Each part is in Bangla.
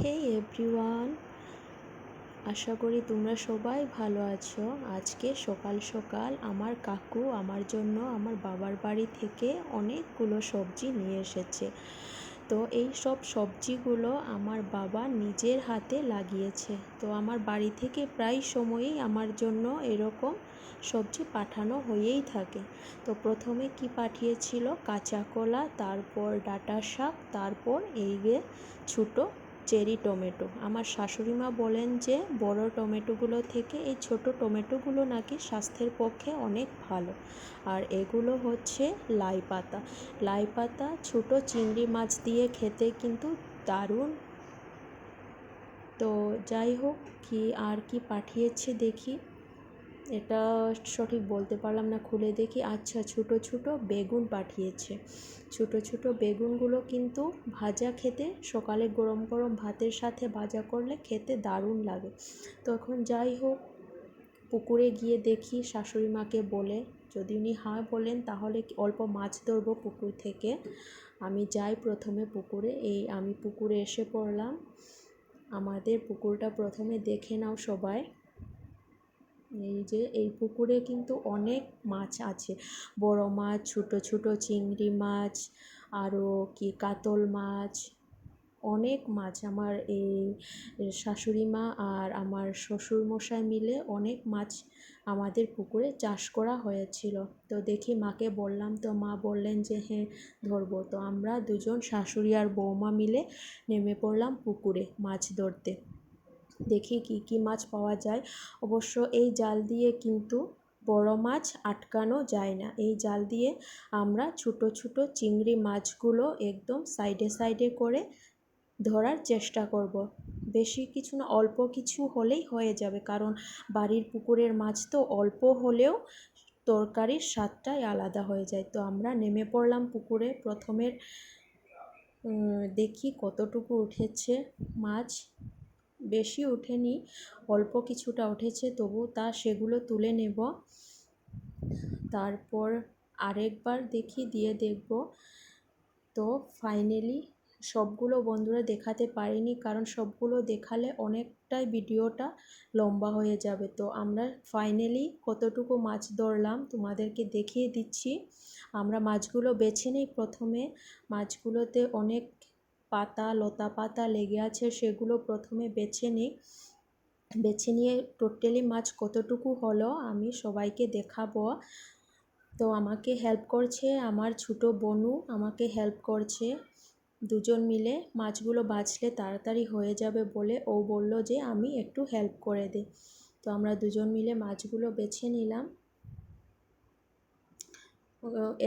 হে এভরিওয়ান, আশা করি তোমরা সবাই ভালো আছো। আজকে সকাল সকাল আমার কাকু আমার জন্য আমার বাবার বাড়ি থেকে অনেকগুলো সবজি নিয়ে এসেছে। তো এই সব সবজিগুলো আমার বাবা নিজের হাতে লাগিয়েছে। তো আমার বাড়ি থেকে প্রায় সময়ই আমার জন্য এরকম সবজি পাঠানো হয়েই থাকে। তো প্রথমে কি পাঠিয়েছিল, কাঁচা কলা, তারপর ডাঁটা শাক, তারপর এই যে ছোটো চেরি টমেটো। আমার শাশুড়ি মা বলেন যে বড় টমেটোগুলো থেকে এই ছোট টমেটোগুলো নাকি স্বাস্থ্যের পক্ষে অনেক ভালো। আর এগুলো হচ্ছে লাই পাতা। লাই পাতা ছোটো চিংড়ি মাছ দিয়ে খেতে কিন্তু দারুণ। তো যাই হোক, কি পাঠিয়েছে দেখি, এটা সঠিক বলতে পারলাম না, খুলে দেখি। আচ্ছা, ছোটো ছোটো বেগুন পাঠিয়েছে। ছোটো ছোটো বেগুনগুলো কিন্তু ভাজা খেতে, সকালে গরম গরম ভাতের সাথে ভাজা করলে খেতে দারুণ লাগে। তখন যাই হোক, পুকুরে গিয়ে দেখি শাশুড়ি মাকে বলে, যদি উনি হ্যাঁ বলেন তাহলে অল্প মাছ ধরবো পুকুর থেকে। আমি যাই প্রথমে পুকুরে। আমি পুকুরে এসে পড়লাম। আমাদের পুকুরটা প্রথমে দেখে নাও সবাই। এই পুকুরে কিন্তু অনেক মাছ আছে, বড় মাছ, ছোটো ছোটো চিংড়ি মাছ, আরও কাতল মাছ, অনেক মাছ। আমার এই শাশুড়ি মা আর আমার শ্বশুরমশাই মিলে অনেক মাছ আমাদের পুকুরে চাষ করা হয়েছিল। তো দেখি মাকে বললাম, তো মা বললেন যে হ্যাঁ ধরবো। তো আমরা দুজন শাশুড়ি আর বৌমা মিলে নেমে পড়লাম পুকুরে মাছ ধরতে। দেখি কি মাছ পাওয়া যায়। অবশ্য এই জাল দিয়ে কিন্তু বড় মাছ আটকানো যায় না। এই জাল দিয়ে আমরা ছোটো ছোটো চিংড়ি মাছগুলো একদম সাইডে সাইডে করে ধরার চেষ্টা করব। বেশি কিছু না, অল্প কিছু হলেই হয়ে যাবে, কারণ বাড়ির পুকুরের মাছ তো অল্প হলেও তরকারির স্বাদটাই আলাদা হয়ে যায়। তো আমরা নেমে পড়লাম পুকুরে। প্রথমের দেখি কতটুকু উঠেছে মাছ। বেশি ওঠেনি, অল্প কিছুটা উঠেছে, তবু সেগুলো তুলে নেব। তারপর আরেকবার দিয়ে দেখব। তো ফাইনালি সবগুলো বন্ধুরা দেখাতে পারিনি, কারণ সবগুলো দেখালে অনেকটাই ভিডিওটা লম্বা হয়ে যাবে। তো আমরা ফাইনালি কতটুকু মাছ ধরলাম তোমাদেরকে দেখিয়ে দিচ্ছি। আমরা মাছগুলো বেছে নিই। প্রথমে মাছগুলোতে অনেক পাতা, লতা পাতা লেগে আছে, সেগুলো প্রথমে বেছে নিয়ে টোটালি মাছ কতটুকু হলো আমি সবাইকে দেখাবো। তো আমাকে হেল্প করছে আমার ছোটো বোনু, আমাকে হেল্প করছে। দুজন মিলে মাছগুলো বাছলে তাড়াতাড়ি হয়ে যাবে বলে ও বলল যে আমি একটু হেল্প করে দিই। তো আমরা দুজন মিলে মাছগুলো বেছে নিলাম।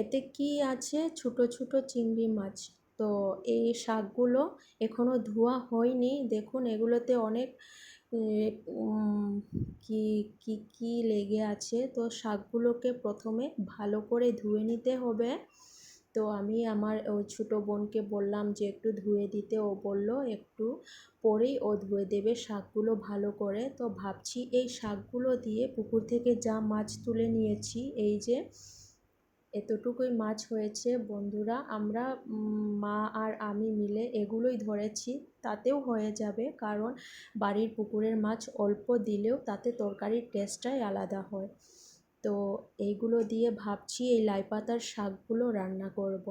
এতে কি আছে, ছোটো ছোটো চিংড়ি মাছ। তো এই শাকগুলো এখনও ধোয়া হয়নি। দেখুন এগুলোতে অনেক কি লেগে আছে। তো শাকগুলোকে প্রথমে ভালো করে ধুয়ে নিতে হবে। তো আমি আমার ওই ছোটো বোনকে বললাম যে একটু ধুয়ে দিতে। ও বলল একটু পরেই ও ধুয়ে দেবে শাকগুলো ভালো করে। তো ভাবছি এই শাকগুলো দিয়ে পুকুর থেকে যা মাছ তুলে নিয়েছি, এই যে এতটুকুই মাছ হয়েছে বন্ধুরা, আমরা মা আর আমি মিলে এগুলোই ধরেছি। তাতেও হয়ে যাবে, কারণ বাড়ির পুকুরের মাছ অল্প দিলেও তাতে তরকারির টেস্টটাই আলাদা হয়। তো এইগুলো দিয়ে ভাবছি এই লাই পাতার শাকগুলো রান্না করব।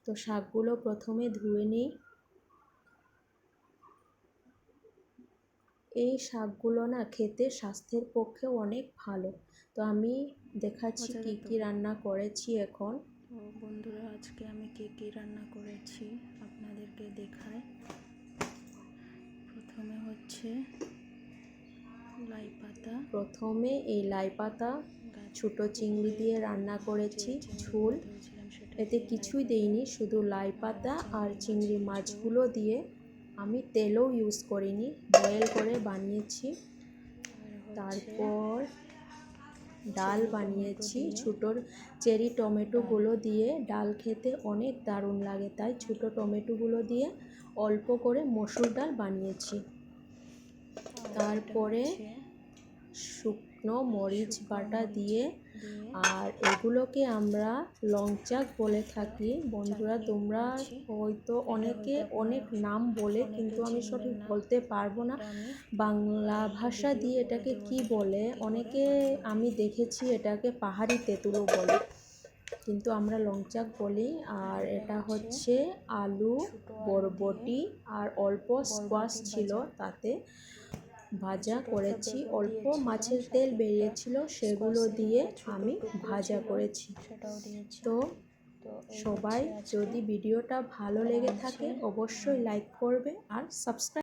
তো শাকগুলো প্রথমে ধুয়ে নিই। এই শাকগুলো না খেতে স্বাস্থ্যের পক্ষেও অনেক ভালো। তো আমি দেখাচ্ছি কি রান্না করেছি এখন। তো বন্ধুরা, আজকে আমি কি রান্না করেছি আপনাদেরকে দেখাই। প্রথমে হচ্ছে লাই পাতা। প্রথমে এই লাই পাতা ছোটো চিংড়ি দিয়ে রান্না করেছি ঝোল। এতে কিছুই দেইনি, শুধু লাই পাতা আর চিংড়ি মাছগুলো দিয়ে, আমি তেলও ইউজ করিনি, বয়েল করে বানিয়েছি। তারপর ডাল বানিয়েছি ছোটো চেরি টমেটোগুলো দিয়ে। ডাল খেতে অনেক দারুণ লাগে, তাই ছোটো টমেটোগুলো দিয়ে অল্প করে মসুর ডাল বানিয়েছি। তারপরে শুকনো মরিচ বাটা দিয়ে, আর এগুলোকে আমরা লংচাক বলে থাকি। বন্ধুরা, তোমরা হয়তো অনেকে অনেক নাম বলে, কিন্তু আমি সঠিক বলতে পারবো না বাংলা ভাষা দিয়ে এটাকে কি বলে। অনেকে আমি দেখেছি এটাকে পাহাড়ি তেঁতুলও বলে, কিন্তু আমরা লংচাক বলি। আর এটা হচ্ছে আলু, বরবটি আর অল্প স্কোয়াশ ছিল, তাতে ভাজা করেছি। অল্প মাছের তেল বেরিয়েছিল, সেগুলো দিয়ে আমি ভাজা করেছি। তো সবাই যদি ভিডিওটা ভালো লেগে থাকে অবশ্যই লাইক করবে আর সাবস্ক্রাইব